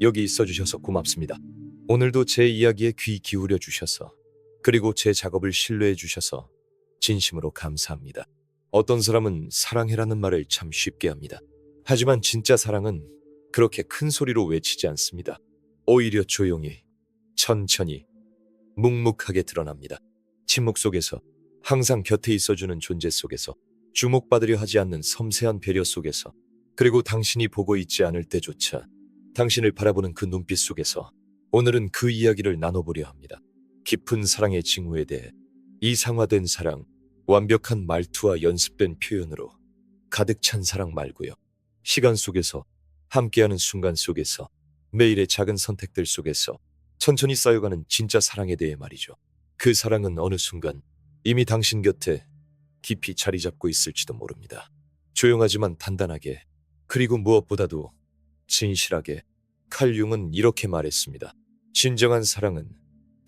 여기 있어 주셔서 고맙습니다. 오늘도 제 이야기에 귀 기울여 주셔서, 그리고 제 작업을 신뢰해 주셔서 진심으로 감사합니다. 어떤 사람은 사랑해라는 말을 참 쉽게 합니다. 하지만 진짜 사랑은 그렇게 큰 소리로 외치지 않습니다. 오히려 조용히, 천천히, 묵묵하게 드러납니다. 침묵 속에서, 항상 곁에 있어주는 존재 속에서, 주목받으려 하지 않는 섬세한 배려 속에서, 그리고 당신이 보고 있지 않을 때조차 당신을 바라보는 그 눈빛 속에서 오늘은 그 이야기를 나눠보려 합니다. 깊은 사랑의 징후에 대해, 이상화된 사랑, 완벽한 말투와 연습된 표현으로 가득 찬 사랑 말고요. 시간 속에서, 함께하는 순간 속에서, 매일의 작은 선택들 속에서 천천히 쌓여가는 진짜 사랑에 대해 말이죠. 그 사랑은 어느 순간 이미 당신 곁에 깊이 자리 잡고 있을지도 모릅니다. 조용하지만 단단하게, 그리고 무엇보다도 진실하게. 칼 융은 이렇게 말했습니다. 진정한 사랑은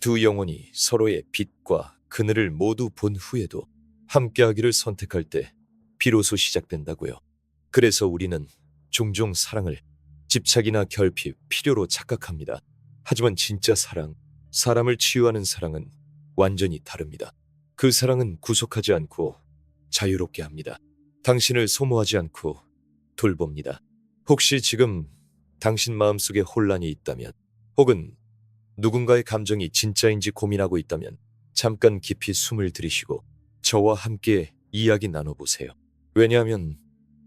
두 영혼이 서로의 빛과 그늘을 모두 본 후에도 함께하기를 선택할 때 비로소 시작된다고요. 그래서 우리는 종종 사랑을 집착이나 결핍, 필요로 착각합니다. 하지만 진짜 사랑, 사람을 치유하는 사랑은 완전히 다릅니다. 그 사랑은 구속하지 않고 자유롭게 합니다. 당신을 소모하지 않고 돌봅니다. 혹시 지금 당신 마음속에 혼란이 있다면, 혹은 누군가의 감정이 진짜인지 고민하고 있다면 잠깐 깊이 숨을 들이쉬고 저와 함께 이야기 나눠보세요. 왜냐하면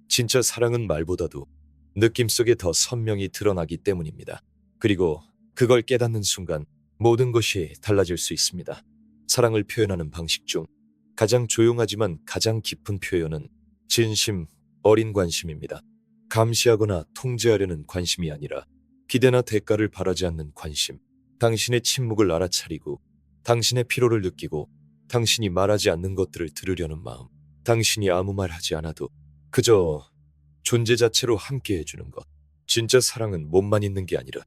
진짜 사랑은 말보다도 느낌 속에 더 선명히 드러나기 때문입니다. 그리고 그걸 깨닫는 순간 모든 것이 달라질 수 있습니다. 사랑을 표현하는 방식 중 가장 조용하지만 가장 깊은 표현은 진심, 어린 관심입니다. 감시하거나 통제하려는 관심이 아니라 기대나 대가를 바라지 않는 관심. 당신의 침묵을 알아차리고, 당신의 피로를 느끼고, 당신이 말하지 않는 것들을 들으려는 마음. 당신이 아무 말 하지 않아도 그저 존재 자체로 함께 해주는 것. 진짜 사랑은 몸만 있는 게 아니라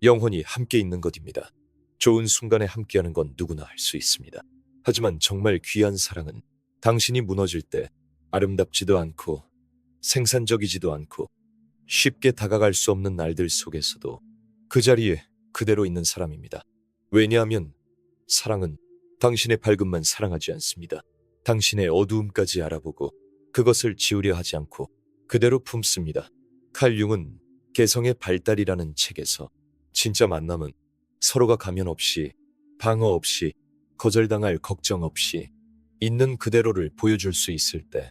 영혼이 함께 있는 것입니다. 좋은 순간에 함께하는 건 누구나 할 수 있습니다. 하지만 정말 귀한 사랑은 당신이 무너질 때 아름답지도 않고 생산적이지도 않고 쉽게 다가갈 수 없는 날들 속에서도 그 자리에 그대로 있는 사람입니다. 왜냐하면 사랑은 당신의 밝음만 사랑하지 않습니다. 당신의 어두움까지 알아보고 그것을 지우려 하지 않고 그대로 품습니다. 칼 융은 개성의 발달이라는 책에서 진짜 만남은 서로가 가면 없이, 방어 없이, 거절당할 걱정 없이 있는 그대로를 보여줄 수 있을 때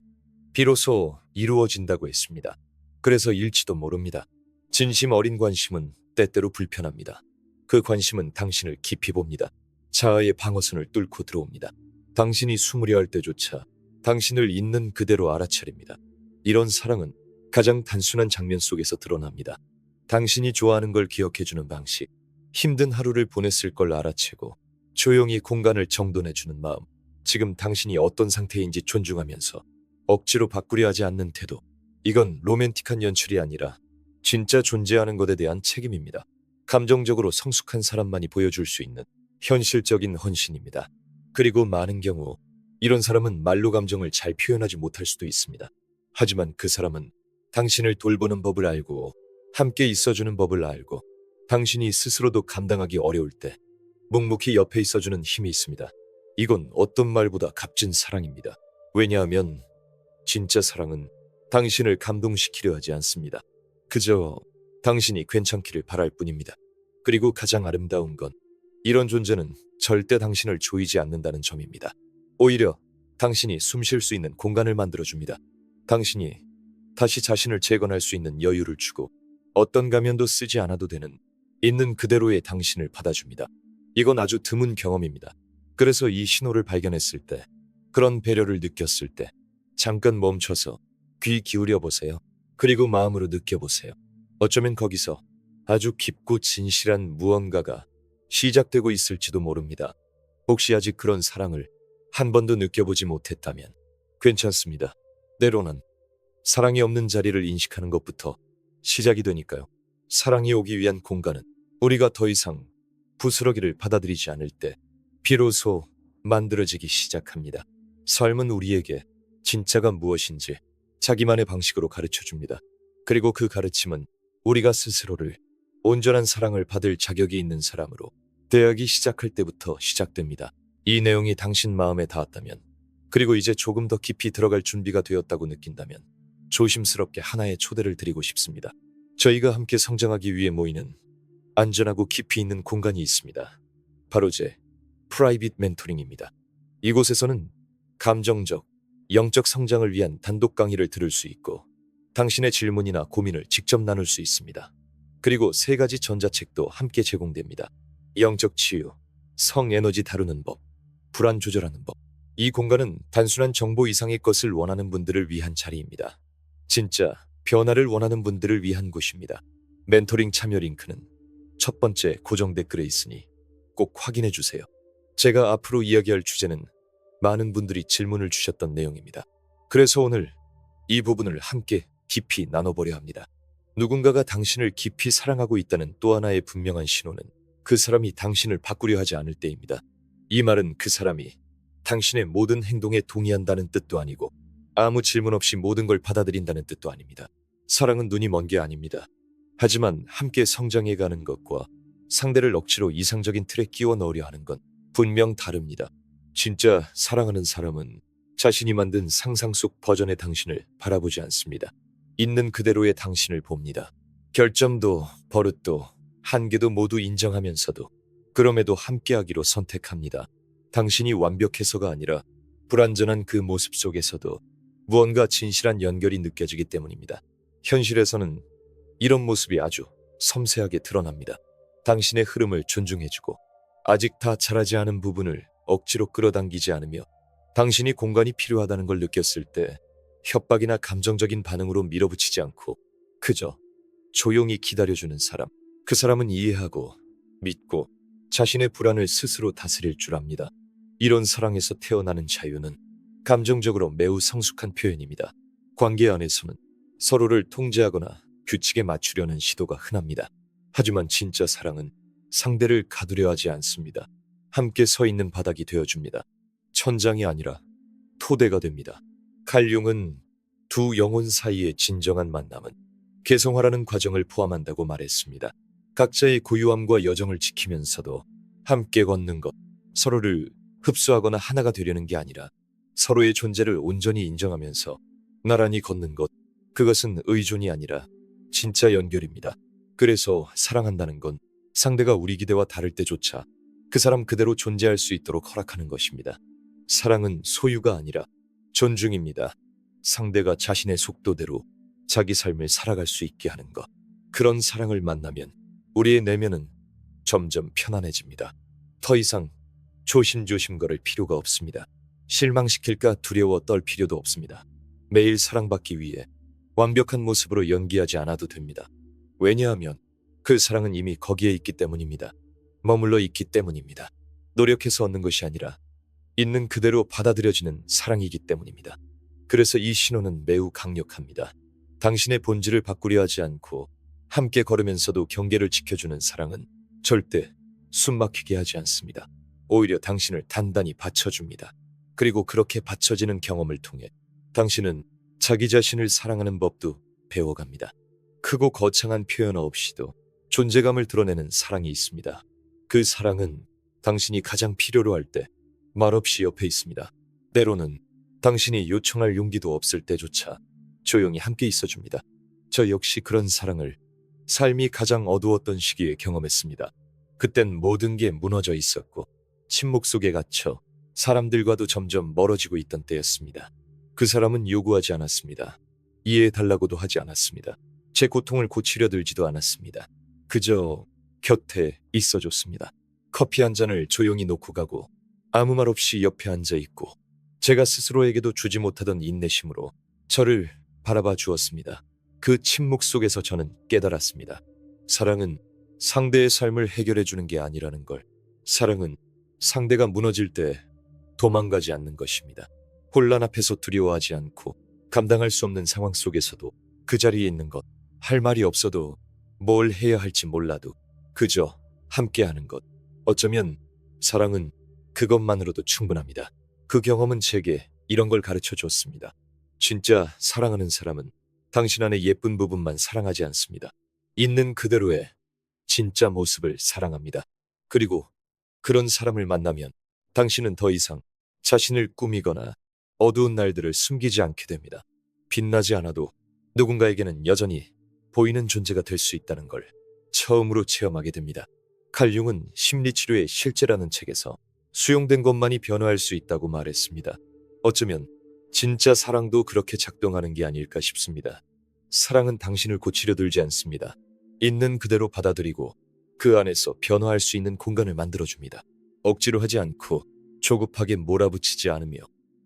비로소 이루어진다고 했습니다. 그래서 일지도 모릅니다. 진심 어린 관심은 때때로 불편합니다. 그 관심은 당신을 깊이 봅니다. 자아의 방어선을 뚫고 들어옵니다. 당신이 숨으려 할 때조차 당신을 있는 그대로 알아차립니다. 이런 사랑은 가장 단순한 장면 속에서 드러납니다. 당신이 좋아하는 걸 기억해주는 방식, 힘든 하루를 보냈을 걸 알아채고 조용히 공간을 정돈해주는 마음, 지금 당신이 어떤 상태인지 존중하면서 억지로 바꾸려 하지 않는 태도. 이건 로맨틱한 연출이 아니라 진짜 존재하는 것에 대한 책임입니다. 감정적으로 성숙한 사람만이 보여줄 수 있는 현실적인 헌신입니다. 그리고 많은 경우 이런 사람은 말로 감정을 잘 표현하지 못할 수도 있습니다. 하지만 그 사람은 당신을 돌보는 법을 알고 함께 있어주는 법을 알고 당신이 스스로도 감당하기 어려울 때 묵묵히 옆에 있어주는 힘이 있습니다. 이건 어떤 말보다 값진 사랑입니다. 왜냐하면 진짜 사랑은 당신을 감동시키려 하지 않습니다. 그저 당신이 괜찮기를 바랄 뿐입니다. 그리고 가장 아름다운 건 이런 존재는 절대 당신을 조이지 않는다는 점입니다. 오히려 당신이 숨 쉴 수 있는 공간을 만들어줍니다. 당신이 다시 자신을 재건할 수 있는 여유를 주고 어떤 가면도 쓰지 않아도 되는 있는 그대로의 당신을 받아줍니다. 이건 아주 드문 경험입니다. 그래서 이 신호를 발견했을 때, 그런 배려를 느꼈을 때 잠깐 멈춰서 귀 기울여 보세요. 그리고 마음으로 느껴보세요. 어쩌면 거기서 아주 깊고 진실한 무언가가 시작되고 있을지도 모릅니다. 혹시 아직 그런 사랑을 한 번도 느껴보지 못했다면 괜찮습니다. 때로는 사랑이 없는 자리를 인식하는 것부터 시작이 되니까요. 사랑이 오기 위한 공간은 우리가 더 이상 부스러기를 받아들이지 않을 때 비로소 만들어지기 시작합니다. 삶은 우리에게 진짜가 무엇인지 자기만의 방식으로 가르쳐줍니다. 그리고 그 가르침은 우리가 스스로를 온전한 사랑을 받을 자격이 있는 사람으로 대하기 시작할 때부터 시작됩니다. 이 내용이 당신 마음에 닿았다면, 그리고 이제 조금 더 깊이 들어갈 준비가 되었다고 느낀다면 조심스럽게 하나의 초대를 드리고 싶습니다. 저희가 함께 성장하기 위해 모이는 안전하고 깊이 있는 공간이 있습니다. 바로 제 프라이빗 멘토링입니다. 이곳에서는 감정적, 영적 성장을 위한 단독 강의를 들을 수 있고 당신의 질문이나 고민을 직접 나눌 수 있습니다. 그리고 3가지 전자책도 함께 제공됩니다. 영적 치유, 성에너지 다루는 법, 불안 조절하는 법. 이 공간은 단순한 정보 이상의 것을 원하는 분들을 위한 자리입니다. 진짜 변화를 원하는 분들을 위한 곳입니다. 멘토링 참여 링크는 첫 번째 고정 댓글에 있으니 꼭 확인해 주세요. 제가 앞으로 이야기할 주제는 많은 분들이 질문을 주셨던 내용입니다. 그래서 오늘 이 부분을 함께 깊이 나눠보려 합니다. 누군가가 당신을 깊이 사랑하고 있다는 또 하나의 분명한 신호는 그 사람이 당신을 바꾸려 하지 않을 때입니다. 이 말은 그 사람이 당신의 모든 행동에 동의한다는 뜻도 아니고 아무 질문 없이 모든 걸 받아들인다는 뜻도 아닙니다. 사랑은 눈이 먼 게 아닙니다. 하지만 함께 성장해가는 것과 상대를 억지로 이상적인 틀에 끼워 넣으려 하는 건 분명 다릅니다. 진짜 사랑하는 사람은 자신이 만든 상상 속 버전의 당신을 바라보지 않습니다. 있는 그대로의 당신을 봅니다. 결점도 버릇도 한계도 모두 인정하면서도 그럼에도 함께하기로 선택합니다. 당신이 완벽해서가 아니라 불완전한 그 모습 속에서도 무언가 진실한 연결이 느껴지기 때문입니다. 현실에서는 이런 모습이 아주 섬세하게 드러납니다. 당신의 흐름을 존중해주고 아직 다 자라지 않은 부분을 억지로 끌어당기지 않으며 당신이 공간이 필요하다는 걸 느꼈을 때 협박이나 감정적인 반응으로 밀어붙이지 않고 그저 조용히 기다려주는 사람. 그 사람은 이해하고 믿고 자신의 불안을 스스로 다스릴 줄 압니다. 이런 사랑에서 태어나는 자유는 감정적으로 매우 성숙한 표현입니다. 관계 안에서는 서로를 통제하거나 규칙에 맞추려는 시도가 흔합니다. 하지만 진짜 사랑은 상대를 가두려 하지 않습니다. 함께 서 있는 바닥이 되어줍니다. 천장이 아니라 토대가 됩니다. 칼융은 두 영혼 사이의 진정한 만남은 개성화라는 과정을 포함한다고 말했습니다. 각자의 고유함과 여정을 지키면서도 함께 걷는 것, 서로를 흡수하거나 하나가 되려는 게 아니라 서로의 존재를 온전히 인정하면서 나란히 걷는 것, 그것은 의존이 아니라 진짜 연결입니다. 그래서 사랑한다는 건 상대가 우리 기대와 다를 때조차 그 사람 그대로 존재할 수 있도록 허락하는 것입니다. 사랑은 소유가 아니라 존중입니다. 상대가 자신의 속도대로 자기 삶을 살아갈 수 있게 하는 것. 그런 사랑을 만나면 우리의 내면은 점점 편안해집니다. 더 이상 조심조심 걸을 필요가 없습니다. 실망시킬까 두려워 떨 필요도 없습니다. 매일 사랑받기 위해 완벽한 모습으로 연기하지 않아도 됩니다. 왜냐하면 그 사랑은 이미 거기에 있기 때문입니다. 머물러 있기 때문입니다. 노력해서 얻는 것이 아니라 있는 그대로 받아들여지는 사랑이기 때문입니다. 그래서 이 신호는 매우 강력합니다. 당신의 본질을 바꾸려 하지 않고 함께 걸으면서도 경계를 지켜주는 사랑은 절대 숨막히게 하지 않습니다. 오히려 당신을 단단히 받쳐줍니다. 그리고 그렇게 받쳐지는 경험을 통해 당신은 자기 자신을 사랑하는 법도 배워갑니다. 크고 거창한 표현 없이도 존재감을 드러내는 사랑이 있습니다. 그 사랑은 당신이 가장 필요로 할 때 말없이 옆에 있습니다. 때로는 당신이 요청할 용기도 없을 때조차 조용히 함께 있어줍니다. 저 역시 그런 사랑을 삶이 가장 어두웠던 시기에 경험했습니다. 그땐 모든 게 무너져 있었고 침묵 속에 갇혀 사람들과도 점점 멀어지고 있던 때였습니다. 그 사람은 요구하지 않았습니다. 이해해달라고도 하지 않았습니다. 제 고통을 고치려 들지도 않았습니다. 그저 곁에 있어줬습니다. 커피 한 잔을 조용히 놓고 가고 아무 말 없이 옆에 앉아 있고 제가 스스로에게도 주지 못하던 인내심으로 저를 바라봐 주었습니다. 그 침묵 속에서 저는 깨달았습니다. 사랑은 상대의 삶을 해결해 주는 게 아니라는 걸. 사랑은 상대가 무너질 때 도망가지 않는 것입니다. 혼란 앞에서 두려워하지 않고 감당할 수 없는 상황 속에서도 그 자리에 있는 것. 할 말이 없어도 뭘 해야 할지 몰라도 그저 함께하는 것. 어쩌면 사랑은 그것만으로도 충분합니다. 그 경험은 제게 이런 걸 가르쳐 줬습니다. 진짜 사랑하는 사람은 당신 안의 예쁜 부분만 사랑하지 않습니다. 있는 그대로의 진짜 모습을 사랑합니다. 그리고 그런 사람을 만나면 당신은 더 이상 자신을 꾸미거나 어두운 날들을 숨기지 않게 됩니다. 빛나지 않아도 누군가에게는 여전히 보이는 존재가 될 수 있다는 걸 처음으로 체험하게 됩니다. 칼 융은 심리치료의 실제라는 책에서 수용된 것만이 변화할 수 있다고 말했습니다. 어쩌면 진짜 사랑도 그렇게 작동하는 게 아닐까 싶습니다. 사랑은 당신을 고치려 들지 않습니다. 있는 그대로 받아들이고 그 안에서 변화할 수 있는 공간을 만들어줍니다. 억지로 하지 않고 조급하게 몰아붙이지 않으며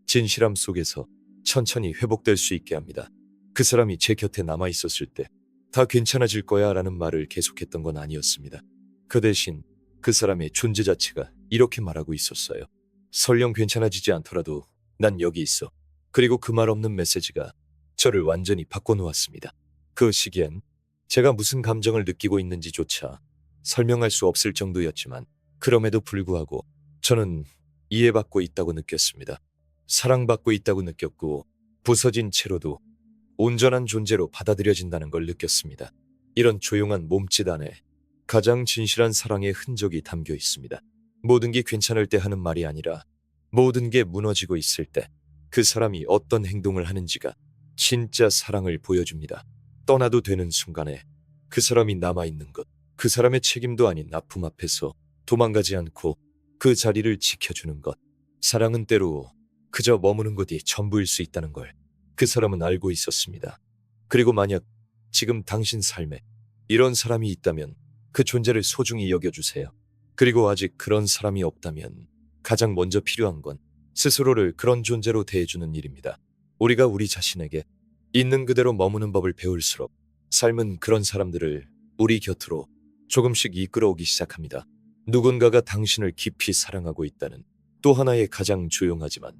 진실함 속에서 천천히 회복될 수 있게 합니다. 그 사람이 제 곁에 남아 있었을 때 다 괜찮아질 거야 라는 말을 계속했던 건 아니었습니다. 그 대신 그 사람의 존재 자체가 이렇게 말하고 있었어요. 설령 괜찮아지지 않더라도 난 여기 있어. 그리고 그 말 없는 메시지가 저를 완전히 바꿔놓았습니다. 그 시기엔 제가 무슨 감정을 느끼고 있는지조차 설명할 수 없을 정도였지만 그럼에도 불구하고 저는 이해받고 있다고 느꼈습니다. 사랑받고 있다고 느꼈고 부서진 채로도 온전한 존재로 받아들여진다는 걸 느꼈습니다. 이런 조용한 몸짓 안에 가장 진실한 사랑의 흔적이 담겨 있습니다. 모든 게 괜찮을 때 하는 말이 아니라 모든 게 무너지고 있을 때 그 사람이 어떤 행동을 하는지가 진짜 사랑을 보여줍니다. 떠나도 되는 순간에 그 사람이 남아있는 것, 그 사람의 책임도 아닌 아픔 앞에서 도망가지 않고 그 자리를 지켜주는 것. 사랑은 때로 그저 머무는 것이 전부일 수 있다는 걸 그 사람은 알고 있었습니다. 그리고 만약 지금 당신 삶에 이런 사람이 있다면 그 존재를 소중히 여겨주세요. 그리고 아직 그런 사람이 없다면 가장 먼저 필요한 건 스스로를 그런 존재로 대해주는 일입니다. 우리가 우리 자신에게 있는 그대로 머무는 법을 배울수록 삶은 그런 사람들을 우리 곁으로 조금씩 이끌어오기 시작합니다. 누군가가 당신을 깊이 사랑하고 있다는 또 하나의 가장 조용하지만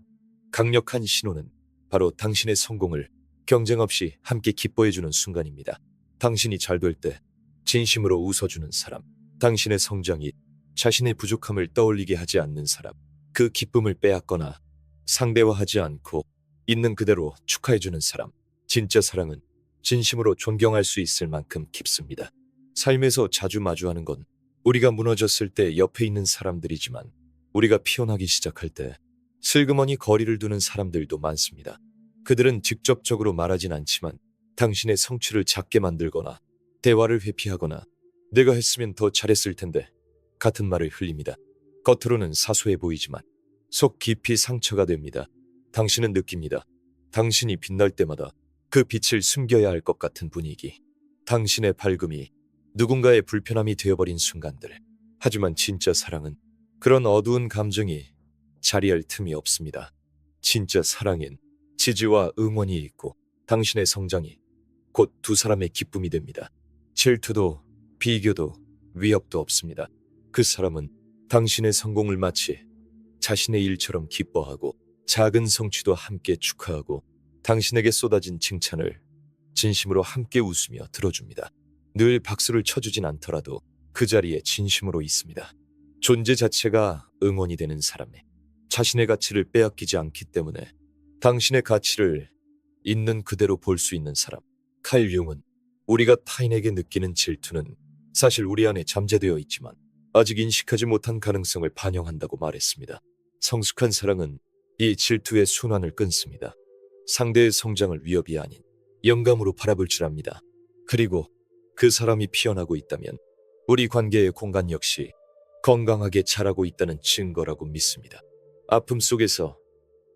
강력한 신호는 바로 당신의 성공을 경쟁 없이 함께 기뻐해주는 순간입니다. 당신이 잘 될 때 진심으로 웃어주는 사람, 당신의 성장이 자신의 부족함을 떠올리게 하지 않는 사람, 그 기쁨을 빼앗거나 상대화하지 않고 있는 그대로 축하해주는 사람. 진짜 사랑은 진심으로 존경할 수 있을 만큼 깊습니다. 삶에서 자주 마주하는 건 우리가 무너졌을 때 옆에 있는 사람들이지만 우리가 피어나기 시작할 때 슬그머니 거리를 두는 사람들도 많습니다. 그들은 직접적으로 말하진 않지만 당신의 성취를 작게 만들거나 대화를 회피하거나 내가 했으면 더 잘했을 텐데 같은 말을 흘립니다. 겉으로는 사소해 보이지만 속 깊이 상처가 됩니다. 당신은 느낍니다. 당신이 빛날 때마다 그 빛을 숨겨야 할 것 같은 분위기. 당신의 밝음이 누군가의 불편함이 되어버린 순간들. 하지만 진짜 사랑은 그런 어두운 감정이 자리할 틈이 없습니다. 진짜 사랑엔 지지와 응원이 있고 당신의 성장이 곧 두 사람의 기쁨이 됩니다. 질투도 비교도 위협도 없습니다. 그 사람은 당신의 성공을 마치 자신의 일처럼 기뻐하고 작은 성취도 함께 축하하고 당신에게 쏟아진 칭찬을 진심으로 함께 웃으며 들어줍니다. 늘 박수를 쳐주진 않더라도 그 자리에 진심으로 있습니다. 존재 자체가 응원이 되는 사람에 자신의 가치를 빼앗기지 않기 때문에 당신의 가치를 있는 그대로 볼 수 있는 사람. 칼 융은 우리가 타인에게 느끼는 질투는 사실 우리 안에 잠재되어 있지만 아직 인식하지 못한 가능성을 반영한다고 말했습니다. 성숙한 사랑은 이 질투의 순환을 끊습니다. 상대의 성장을 위협이 아닌 영감으로 바라볼 줄 압니다. 그리고 그 사람이 피어나고 있다면 우리 관계의 공간 역시 건강하게 자라고 있다는 증거라고 믿습니다. 아픔 속에서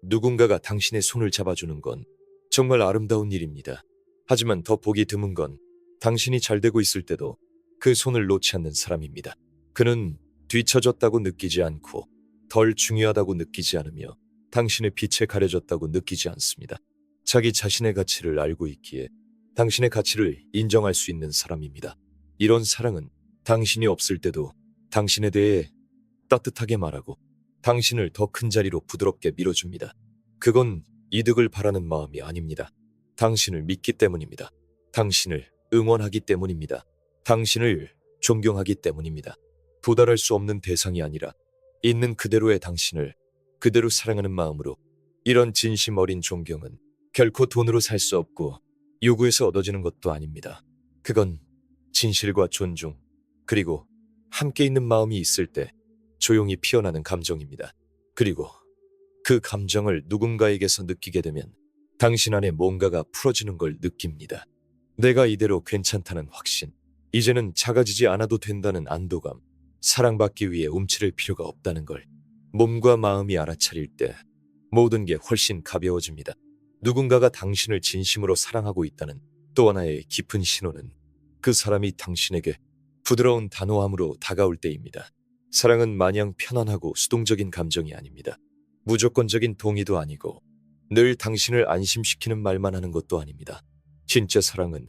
누군가가 당신의 손을 잡아주는 건 정말 아름다운 일입니다. 하지만 더 보기 드문 건 당신이 잘 되고 있을 때도 그 손을 놓지 않는 사람입니다. 그는 뒤처졌다고 느끼지 않고 덜 중요하다고 느끼지 않으며 당신의 빛에 가려졌다고 느끼지 않습니다. 자기 자신의 가치를 알고 있기에 당신의 가치를 인정할 수 있는 사람입니다. 이런 사랑은 당신이 없을 때도 당신에 대해 따뜻하게 말하고 당신을 더 큰 자리로 부드럽게 밀어줍니다. 그건 이득을 바라는 마음이 아닙니다. 당신을 믿기 때문입니다. 당신을 응원하기 때문입니다. 당신을 존경하기 때문입니다. 도달할 수 없는 대상이 아니라 있는 그대로의 당신을 그대로 사랑하는 마음으로. 이런 진심 어린 존경은 결코 돈으로 살 수 없고 요구해서 얻어지는 것도 아닙니다. 그건 진실과 존중, 그리고 함께 있는 마음이 있을 때 조용히 피어나는 감정입니다. 그리고 그 감정을 누군가에게서 느끼게 되면 당신 안에 뭔가가 풀어지는 걸 느낍니다. 내가 이대로 괜찮다는 확신, 이제는 작아지지 않아도 된다는 안도감, 사랑받기 위해 움츠릴 필요가 없다는 걸 몸과 마음이 알아차릴 때 모든 게 훨씬 가벼워집니다. 누군가가 당신을 진심으로 사랑하고 있다는 또 하나의 깊은 신호는 그 사람이 당신에게 부드러운 단호함으로 다가올 때입니다. 사랑은 마냥 편안하고 수동적인 감정이 아닙니다. 무조건적인 동의도 아니고 늘 당신을 안심시키는 말만 하는 것도 아닙니다. 진짜 사랑은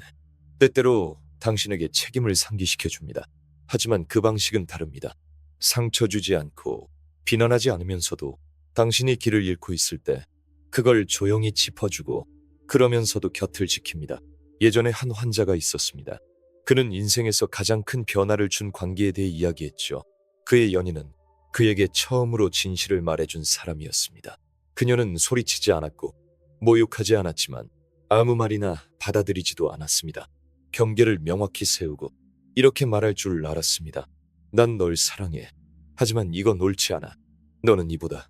때때로 당신에게 책임을 상기시켜줍니다. 하지만 그 방식은 다릅니다. 상처 주지 않고 비난하지 않으면서도 당신이 길을 잃고 있을 때 그걸 조용히 짚어주고 그러면서도 곁을 지킵니다. 예전에 한 환자가 있었습니다. 그는 인생에서 가장 큰 변화를 준 관계에 대해 이야기했죠. 그의 연인은 그에게 처음으로 진실을 말해준 사람이었습니다. 그녀는 소리치지 않았고 모욕하지 않았지만 아무 말이나 받아들이지도 않았습니다. 경계를 명확히 세우고 이렇게 말할 줄 알았습니다. 난 널 사랑해. 하지만 이건 옳지 않아. 너는 이보다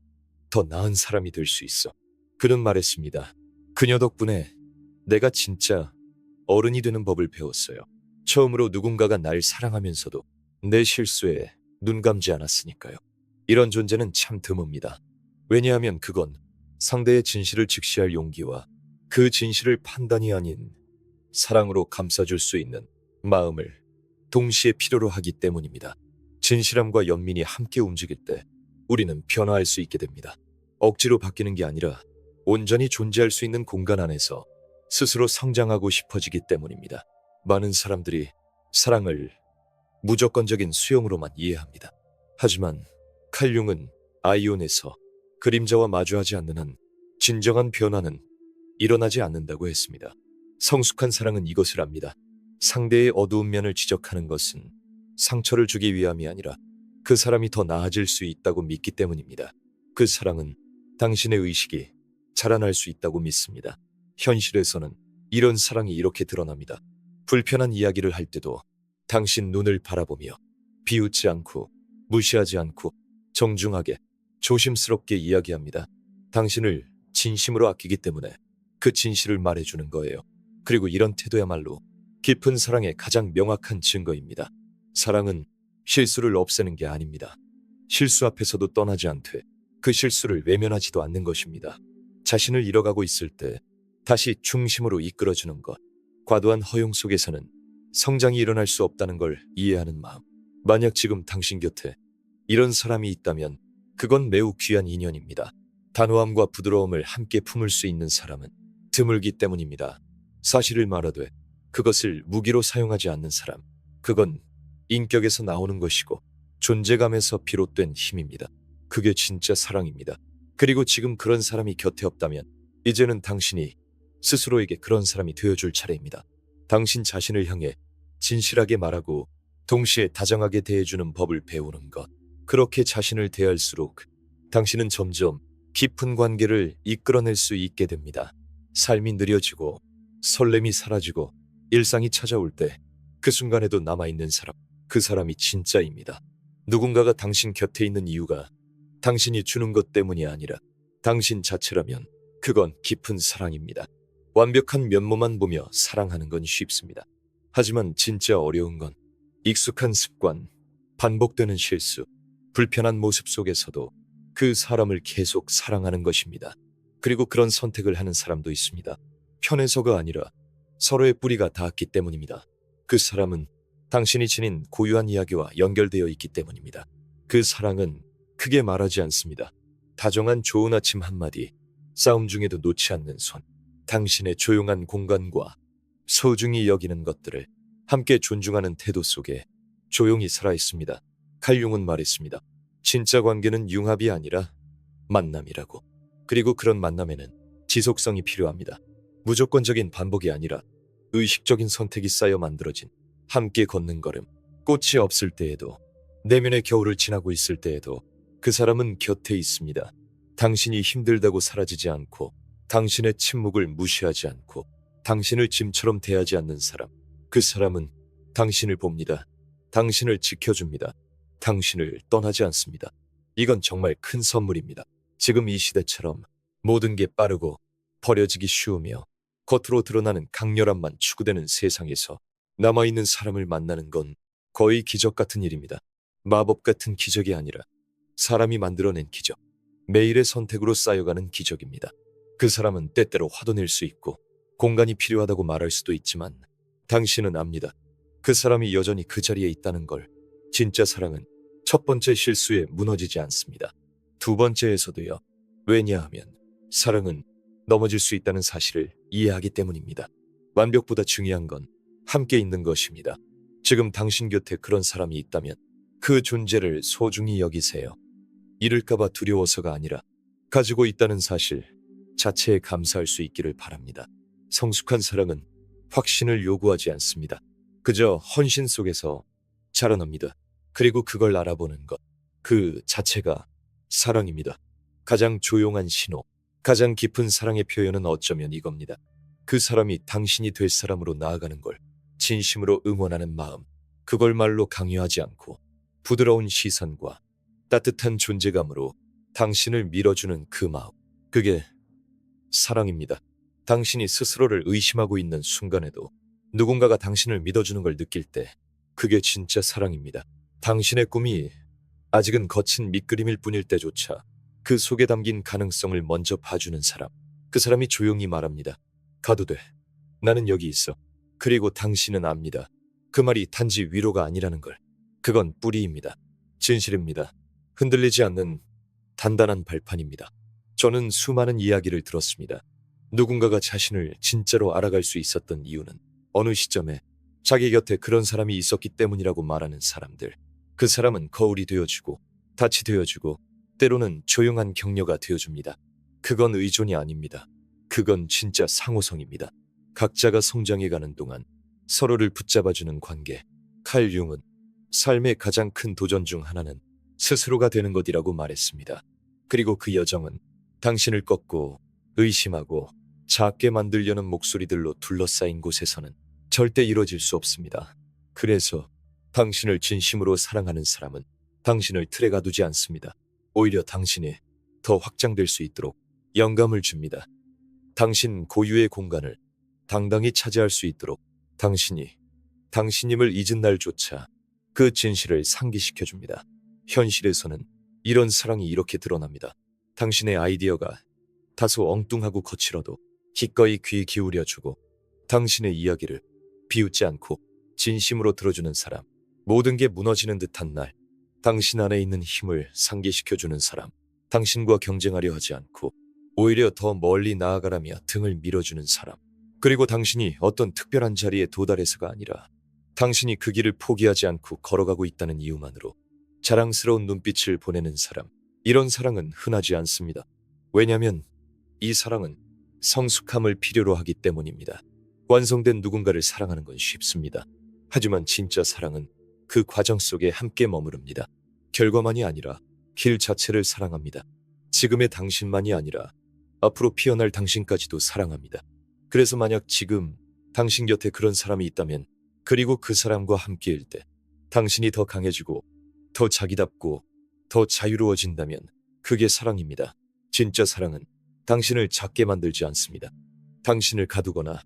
더 나은 사람이 될 수 있어. 그는 말했습니다. 그녀 덕분에 내가 진짜 어른이 되는 법을 배웠어요. 처음으로 누군가가 날 사랑하면서도 내 실수에 눈 감지 않았으니까요. 이런 존재는 참 드뭅니다. 왜냐하면 그건 상대의 진실을 직시할 용기와 그 진실을 판단이 아닌 사랑으로 감싸줄 수 있는 마음을 동시에 필요로 하기 때문입니다. 진실함과 연민이 함께 움직일 때 우리는 변화할 수 있게 됩니다. 억지로 바뀌는 게 아니라 온전히 존재할 수 있는 공간 안에서 스스로 성장하고 싶어지기 때문입니다. 많은 사람들이 사랑을 무조건적인 수용으로만 이해합니다. 하지만 칼융은 아이온에서 그림자와 마주하지 않는 한 진정한 변화는 일어나지 않는다고 했습니다. 성숙한 사랑은 이것을 압니다. 상대의 어두운 면을 지적하는 것은 상처를 주기 위함이 아니라 그 사람이 더 나아질 수 있다고 믿기 때문입니다. 그 사랑은 당신의 의식이 자라날 수 있다고 믿습니다. 현실에서는 이런 사랑이 이렇게 드러납니다. 불편한 이야기를 할 때도 당신 눈을 바라보며 비웃지 않고 무시하지 않고 정중하게 조심스럽게 이야기합니다. 당신을 진심으로 아끼기 때문에 그 진실을 말해주는 거예요. 그리고 이런 태도야말로 깊은 사랑의 가장 명확한 증거입니다. 사랑은 실수를 없애는 게 아닙니다. 실수 앞에서도 떠나지 않되 그 실수를 외면하지도 않는 것입니다. 자신을 잃어가고 있을 때 다시 중심으로 이끌어주는 것. 과도한 허용 속에서는 성장이 일어날 수 없다는 걸 이해하는 마음. 만약 지금 당신 곁에 이런 사람이 있다면 그건 매우 귀한 인연입니다. 단호함과 부드러움을 함께 품을 수 있는 사람은 드물기 때문입니다. 사실을 말하되 그것을 무기로 사용하지 않는 사람. 그건 인격에서 나오는 것이고 존재감에서 비롯된 힘입니다. 그게 진짜 사랑입니다. 그리고 지금 그런 사람이 곁에 없다면 이제는 당신이 스스로에게 그런 사람이 되어줄 차례입니다. 당신 자신을 향해 진실하게 말하고 동시에 다정하게 대해주는 법을 배우는 것. 그렇게 자신을 대할수록 당신은 점점 깊은 관계를 이끌어낼 수 있게 됩니다. 삶이 느려지고 설렘이 사라지고 일상이 찾아올 때 그 순간에도 남아있는 사람, 그 사람이 진짜입니다. 누군가가 당신 곁에 있는 이유가 당신이 주는 것 때문이 아니라 당신 자체라면 그건 깊은 사랑입니다. 완벽한 면모만 보며 사랑하는 건 쉽습니다. 하지만 진짜 어려운 건 익숙한 습관, 반복되는 실수, 불편한 모습 속에서도 그 사람을 계속 사랑하는 것입니다. 그리고 그런 선택을 하는 사람도 있습니다. 편해서가 아니라 서로의 뿌리가 닿았기 때문입니다. 그 사람은 당신이 지닌 고유한 이야기와 연결되어 있기 때문입니다. 그 사랑은 크게 말하지 않습니다. 다정한 좋은 아침 한마디, 싸움 중에도 놓지 않는 손, 당신의 조용한 공간과 소중히 여기는 것들을 함께 존중하는 태도 속에 조용히 살아있습니다. 칼융은 말했습니다. 진짜 관계는 융합이 아니라 만남이라고. 그리고 그런 만남에는 지속성이 필요합니다. 무조건적인 반복이 아니라 의식적인 선택이 쌓여 만들어진 함께 걷는 걸음. 꽃이 없을 때에도, 내면의 겨울을 지나고 있을 때에도 그 사람은 곁에 있습니다. 당신이 힘들다고 사라지지 않고, 당신의 침묵을 무시하지 않고, 당신을 짐처럼 대하지 않는 사람. 그 사람은 당신을 봅니다. 당신을 지켜줍니다. 당신을 떠나지 않습니다. 이건 정말 큰 선물입니다. 지금 이 시대처럼 모든 게 빠르고 버려지기 쉬우며 겉으로 드러나는 강렬함만 추구되는 세상에서 남아있는 사람을 만나는 건 거의 기적 같은 일입니다. 마법 같은 기적이 아니라 사람이 만들어낸 기적. 매일의 선택으로 쌓여가는 기적입니다. 그 사람은 때때로 화도 낼 수 있고 공간이 필요하다고 말할 수도 있지만 당신은 압니다. 그 사람이 여전히 그 자리에 있다는 걸. 진짜 사랑은 첫 번째 실수에 무너지지 않습니다. 두 번째에서도요. 왜냐하면 사랑은 넘어질 수 있다는 사실을 이해하기 때문입니다. 완벽보다 중요한 건 함께 있는 것입니다. 지금 당신 곁에 그런 사람이 있다면 그 존재를 소중히 여기세요. 잃을까봐 두려워서가 아니라 가지고 있다는 사실 자체에 감사할 수 있기를 바랍니다. 성숙한 사랑은 확신을 요구하지 않습니다. 그저 헌신 속에서 자라납니다. 그리고 그걸 알아보는 것, 그 자체가 사랑입니다. 가장 조용한 신호, 가장 깊은 사랑의 표현은 어쩌면 이겁니다. 그 사람이 당신이 될 사람으로 나아가는 걸 진심으로 응원하는 마음, 그걸 말로 강요하지 않고 부드러운 시선과 따뜻한 존재감으로 당신을 밀어주는 그 마음, 그게 사랑입니다. 당신이 스스로를 의심하고 있는 순간에도 누군가가 당신을 믿어주는 걸 느낄 때 그게 진짜 사랑입니다. 당신의 꿈이 아직은 거친 밑그림일 뿐일 때조차 그 속에 담긴 가능성을 먼저 봐주는 사람, 그 사람이 조용히 말합니다. 가도 돼. 나는 여기 있어. 그리고 당신은 압니다. 그 말이 단지 위로가 아니라는 걸. 그건 뿌리입니다. 진실입니다. 흔들리지 않는 단단한 발판입니다. 저는 수많은 이야기를 들었습니다. 누군가가 자신을 진짜로 알아갈 수 있었던 이유는 어느 시점에 자기 곁에 그런 사람이 있었기 때문이라고 말하는 사람들. 그 사람은 거울이 되어주고 닻이 되어주고 때로는 조용한 격려가 되어줍니다. 그건 의존이 아닙니다. 그건 진짜 상호성입니다. 각자가 성장해가는 동안 서로를 붙잡아주는 관계. 칼 융은 삶의 가장 큰 도전 중 하나는 스스로가 되는 것이라고 말했습니다. 그리고 그 여정은 당신을 꺾고 의심하고 작게 만들려는 목소리들로 둘러싸인 곳에서는 절대 이뤄질 수 없습니다. 그래서 당신을 진심으로 사랑하는 사람은 당신을 틀에 가두지 않습니다. 오히려 당신이 더 확장될 수 있도록 영감을 줍니다. 당신 고유의 공간을 당당히 차지할 수 있도록 당신이 당신임을 잊은 날조차 그 진실을 상기시켜줍니다. 현실에서는 이런 사랑이 이렇게 드러납니다. 당신의 아이디어가 다소 엉뚱하고 거칠어도 기꺼이 귀 기울여주고 당신의 이야기를 비웃지 않고 진심으로 들어주는 사람, 모든 게 무너지는 듯한 날 당신 안에 있는 힘을 상기시켜주는 사람, 당신과 경쟁하려 하지 않고 오히려 더 멀리 나아가라며 등을 밀어주는 사람, 그리고 당신이 어떤 특별한 자리에 도달해서가 아니라 당신이 그 길을 포기하지 않고 걸어가고 있다는 이유만으로 자랑스러운 눈빛을 보내는 사람, 이런 사랑은 흔하지 않습니다. 왜냐하면 이 사랑은 성숙함을 필요로 하기 때문입니다. 완성된 누군가를 사랑하는 건 쉽습니다. 하지만 진짜 사랑은 그 과정 속에 함께 머무릅니다. 결과만이 아니라 길 자체를 사랑합니다. 지금의 당신만이 아니라 앞으로 피어날 당신까지도 사랑합니다. 그래서 만약 지금 당신 곁에 그런 사람이 있다면, 그리고 그 사람과 함께일 때 당신이 더 강해지고 더 자기답고 더 자유로워진다면 그게 사랑입니다. 진짜 사랑은 당신을 작게 만들지 않습니다. 당신을 가두거나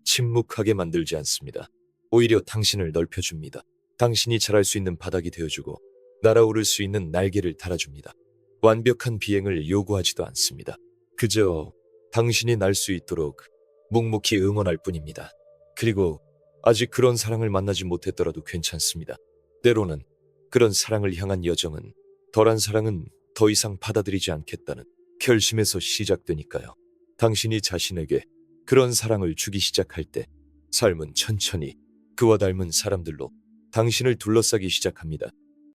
침묵하게 만들지 않습니다. 오히려 당신을 넓혀줍니다. 당신이 자랄 수 있는 바닥이 되어주고 날아오를 수 있는 날개를 달아줍니다. 완벽한 비행을 요구하지도 않습니다. 그저 당신이 날 수 있도록 묵묵히 응원할 뿐입니다. 그리고 아직 그런 사랑을 만나지 못했더라도 괜찮습니다. 때로는 그런 사랑을 향한 여정은 덜한 사랑은 더 이상 받아들이지 않겠다는 결심에서 시작되니까요. 당신이 자신에게 그런 사랑을 주기 시작할 때 삶은 천천히 그와 닮은 사람들로 당신을 둘러싸기 시작합니다.